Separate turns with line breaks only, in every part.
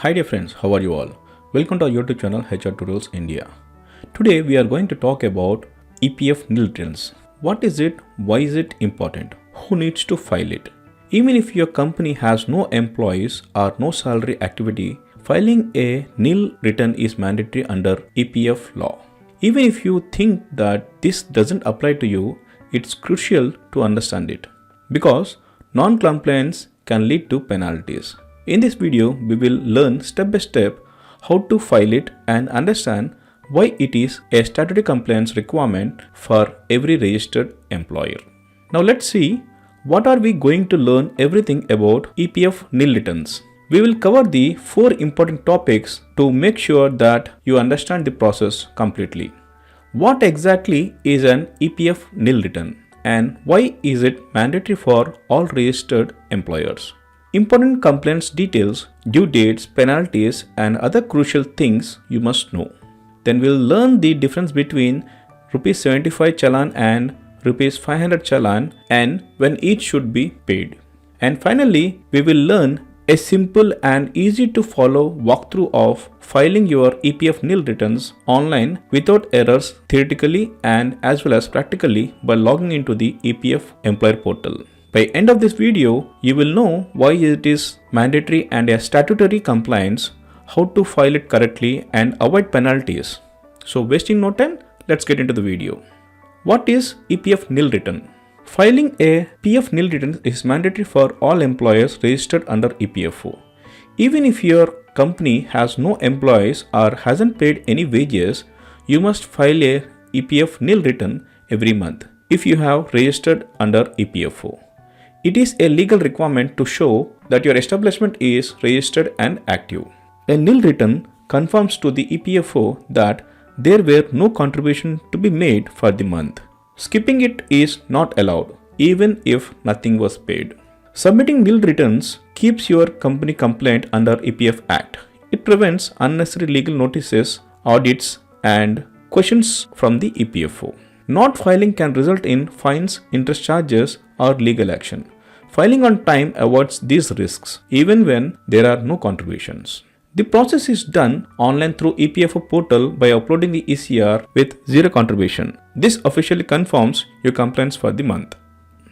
Hi dear friends, how are you all? Welcome to our YouTube channel HR Tutorials India. Today we are going to talk about EPF Nil Returns. What is it? Why is it important? Who needs to file it? Even if your company has no employees or no salary activity, filing a nil return is mandatory under EPF law. Even if you think that this doesn't apply to you, it's crucial to understand it because non-compliance can lead to penalties. In this video, we will learn step by step how to file it and understand why it is a statutory compliance requirement for every registered employer. Now let's see what are we going to learn everything about EPF Nil Returns. We will cover the 4 important topics to make sure that you understand the process completely. What exactly is an EPF Nil Return and why is it mandatory for all registered employers? Important compliance details, due dates, penalties and other crucial things you must know. Then we'll learn the difference between ₹75 Challan and ₹500 Challan and when each should be paid. And finally, we will learn a simple and easy to follow walkthrough of filing your EPF Nil returns online without errors theoretically and as well as practically by logging into the EPF employer portal. By end of this video, you will know why it is mandatory and a statutory compliance, how to file it correctly and avoid penalties. So wasting no time, let's get into the video. What is EPF Nil Return? Filing a PF Nil Return is mandatory for all employers registered under EPFO. Even if your company has no employees or hasn't paid any wages, you must file a EPF Nil Return every month if you have registered under EPFO. It is a legal requirement to show that your establishment is registered and active. A nil return confirms to the EPFO that there were no contribution to be made for the month. Skipping it is not allowed, even if nothing was paid. Submitting nil returns keeps your company compliant under EPF Act. It prevents unnecessary legal notices, audits, and questions from the EPFO. Not filing can result in fines, interest charges, or legal action. Filing on time avoids these risks, even when there are no contributions. The process is done online through EPFO portal by uploading the ECR with zero contribution. This officially confirms your compliance for the month.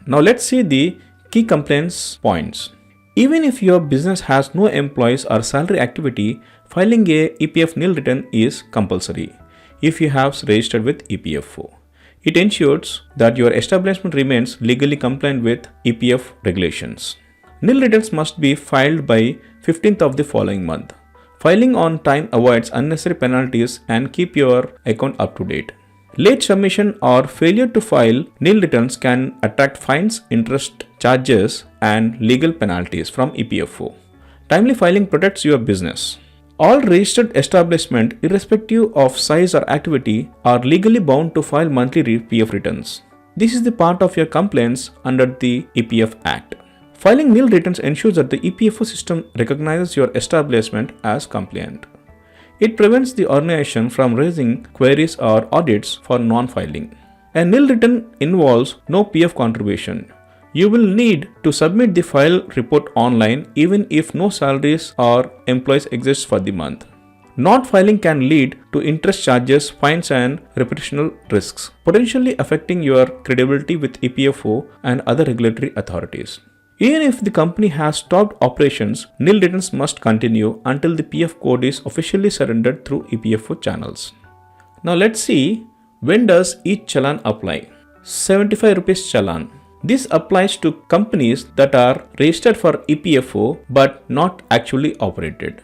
Now let's see the key compliance points. Even if your business has no employees or salary activity, filing a EPF Nil Return is compulsory if you have registered with EPFO. It ensures that your establishment remains legally compliant with EPF regulations. Nil returns must be filed by 15th of the following month. Filing on time avoids unnecessary penalties and keep your account up to date. Late submission or failure to file nil returns can attract fines, interest charges, and legal penalties from EPFO. Timely filing protects your business. All registered establishments, irrespective of size or activity, are legally bound to file monthly PF returns. This is the part of your compliance under the EPF Act. Filing nil returns ensures that the EPFO system recognizes your establishment as compliant. It prevents the organization from raising queries or audits for non-filing. A nil return involves no PF contribution. You will need to submit the file report online even if no salaries or employees exist for the month. Not filing can lead to interest charges, fines and reputational risks, potentially affecting your credibility with EPFO and other regulatory authorities. Even if the company has stopped operations, nil returns must continue until the PF code is officially surrendered through EPFO channels. Now let's see, when does each challan apply? ₹75 challan. This applies to companies that are registered for EPFO but not actually operated.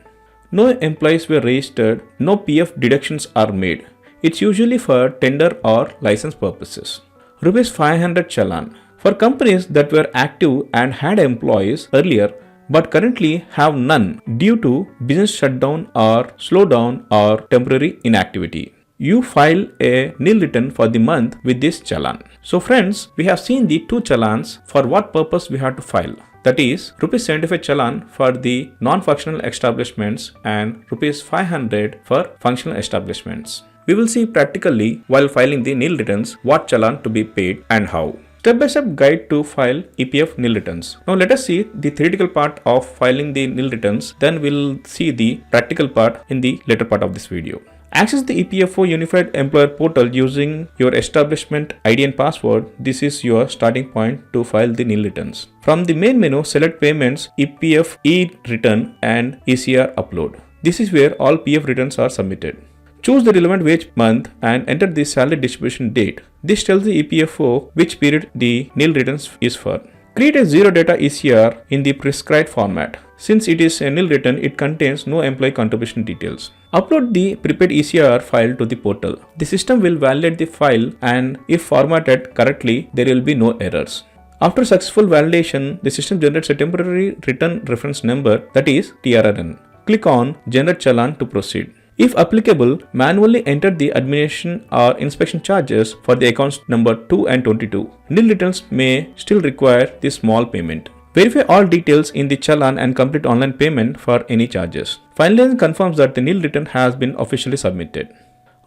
No employees were registered, no PF deductions are made. It's usually for tender or license purposes. ₹500 challan. For companies that were active and had employees earlier but currently have none due to business shutdown or slowdown or temporary inactivity. You file a nil return for the month with this challan. So friends, we have seen the 2 challans for what purpose we have to file. That is ₹75 challan for the non-functional establishments and ₹500 for functional establishments. We will see practically while filing the nil returns what challan to be paid and how. Step-by-step guide to file EPF Nil Returns. Now let us see the theoretical part of filing the nil returns, then we'll see the practical part in the later part of this video. Access the EPFO Unified Employer Portal using your establishment ID and password. This is your starting point to file the nil returns. From the main menu, select Payments, EPF Nil Return and ECR Upload. This is where all PF returns are submitted. Choose the relevant wage month and enter the salary distribution date. This tells the EPFO which period the nil returns is for. Create a zero data ECR in the prescribed format. Since it is a nil return, it contains no employee contribution details. Upload the prepared ECR file to the portal. The system will validate the file, and if formatted correctly, there will be no errors. After successful validation, the system generates a temporary return reference number, that is TRRN. Click on Generate Challan to proceed. If applicable, manually enter the administration or inspection charges for the accounts number 2 and 22. Nil returns may still require this small payment. Verify all details in the challan and complete online payment for any charges. Finally, confirms that the nil return has been officially submitted.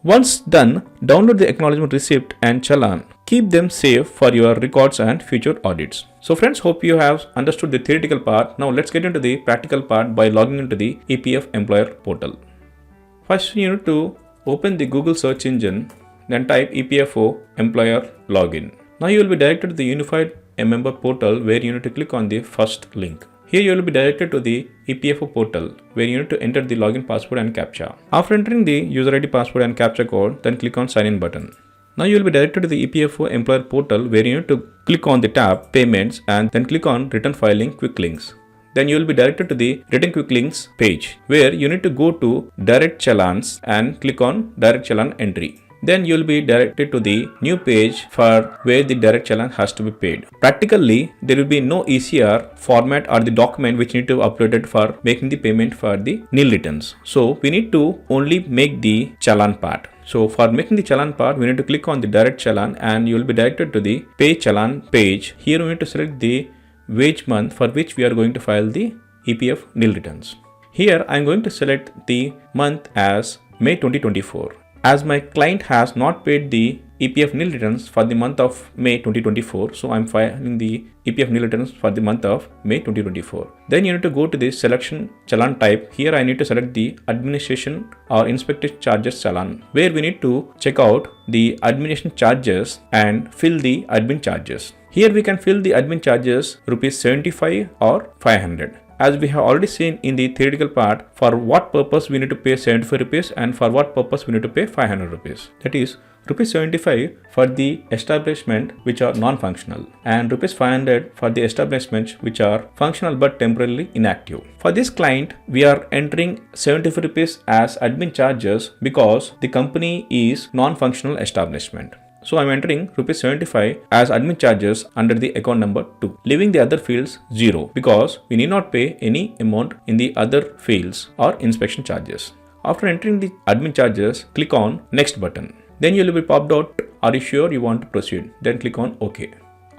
Once done, download the acknowledgement receipt and challan. Keep them safe for your records and future audits. So friends, hope you have understood the theoretical part. Now let's get into the practical part by logging into the EPF Employer Portal. First, you need to open the Google search engine, then type EPFO Employer Login. Now you will be directed to the Unified Member Portal, where you need to click on the first link. Here you will be directed to the EPFO portal, where you need to enter the login password and CAPTCHA. After entering the user ID password and CAPTCHA code, then click on Sign In button. Now you will be directed to the EPFO Employer Portal, where you need to click on the tab Payments and then click on Return Filing Quick Links. Then you will be directed to the Return Quick Links page, where you need to go to Direct Challans and click on Direct Challan Entry. Then you will be directed to the new page for where the direct challan has to be paid. Practically, there will be no ECR format or the document which need to be uploaded for making the payment for the nil returns. So we need to only make the challan part. So for making the challan part, we need to click on the direct challan and you will be directed to the Pay Challan page. Here we need to select the wage month for which we are going to file the EPF nil returns. Here I am going to select the month as May 2024. As my client has not paid the EPF nil returns for the month of May 2024, so I am filing the EPF nil returns for the month of May 2024. Then you need to go to the selection challan type. Here I need to select the administration or inspected charges challan, where we need to check out the administration charges and fill the admin charges. Here we can fill the admin charges ₹75 or 500. As we have already seen in the theoretical part, for what purpose we need to pay ₹75 and for what purpose we need to pay ₹500. That is ₹75 for the establishment which are non-functional and ₹500 for the establishments which are functional but temporarily inactive. For this client, we are entering ₹75 as admin charges because the company is non-functional establishment. So I am entering ₹75 as admin charges under the account number 2, leaving the other fields 0 because we need not pay any amount in the other fields or inspection charges. After entering the admin charges, click on Next button. Then you will be popped out, are you sure you want to proceed? Then click on OK.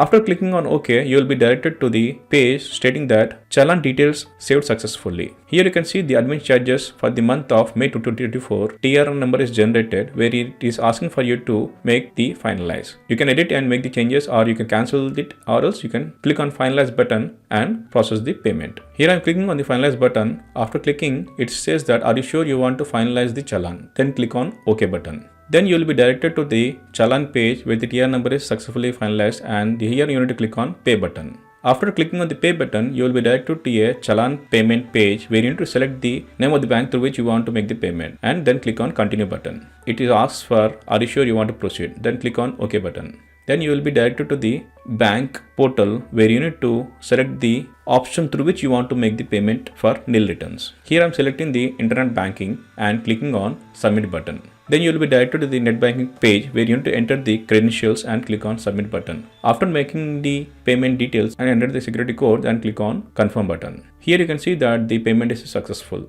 After clicking on OK, you will be directed to the page stating that challan details saved successfully. Here you can see the admin charges for the month of May 2024. TRN number is generated, where it is asking for you to make the finalize. You can edit and make the changes, or you can cancel it, or else you can click on finalize button and process the payment. Here I am clicking on the finalize button. After clicking, it says that are you sure you want to finalize the challan? Then click on OK button. Then you will be directed to the challan page where the TR number is successfully finalized, and here you need to click on Pay button. After clicking on the Pay button, you will be directed to a challan payment page where you need to select the name of the bank through which you want to make the payment and then click on Continue button. It is asks for are you sure you want to proceed? Then click on OK button. Then you will be directed to the bank portal where you need to select the option through which you want to make the payment for nil returns. Here I am selecting the internet banking and clicking on Submit button. Then you will be directed to the net banking page where you need to enter the credentials and click on Submit button. After making the payment details and enter the security code, then click on Confirm button. Here you can see that the payment is successful.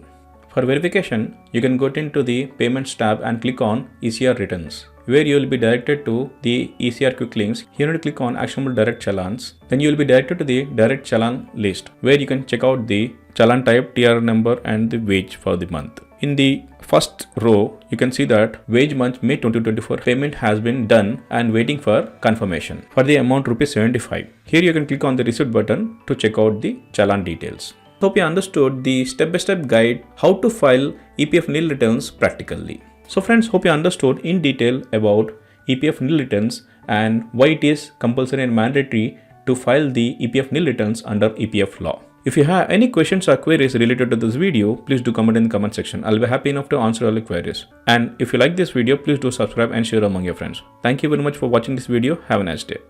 For verification, you can go into the Payments tab and click on ECR Returns, where you will be directed to the ECR Quick Links. Here you need to click on Actionable Direct Challans. Then you will be directed to the Direct Challan list, where you can check out the challan type, TR number and the wage for the month. In the first row, you can see that wage month May 2024 payment has been done and waiting for confirmation for the amount ₹75. Here you can click on the receipt button to check out the challan details. Hope you understood the step-by-step guide how to file EPF Nil Returns practically. So friends, hope you understood in detail about EPF Nil Returns and why it is compulsory and mandatory to file the EPF Nil Returns under EPF law. If you have any questions or queries related to this video, please do comment in the comment section. I'll be happy enough to answer all the queries. And if you like this video, please do subscribe and share among your friends. Thank you very much for watching this video. Have a nice day.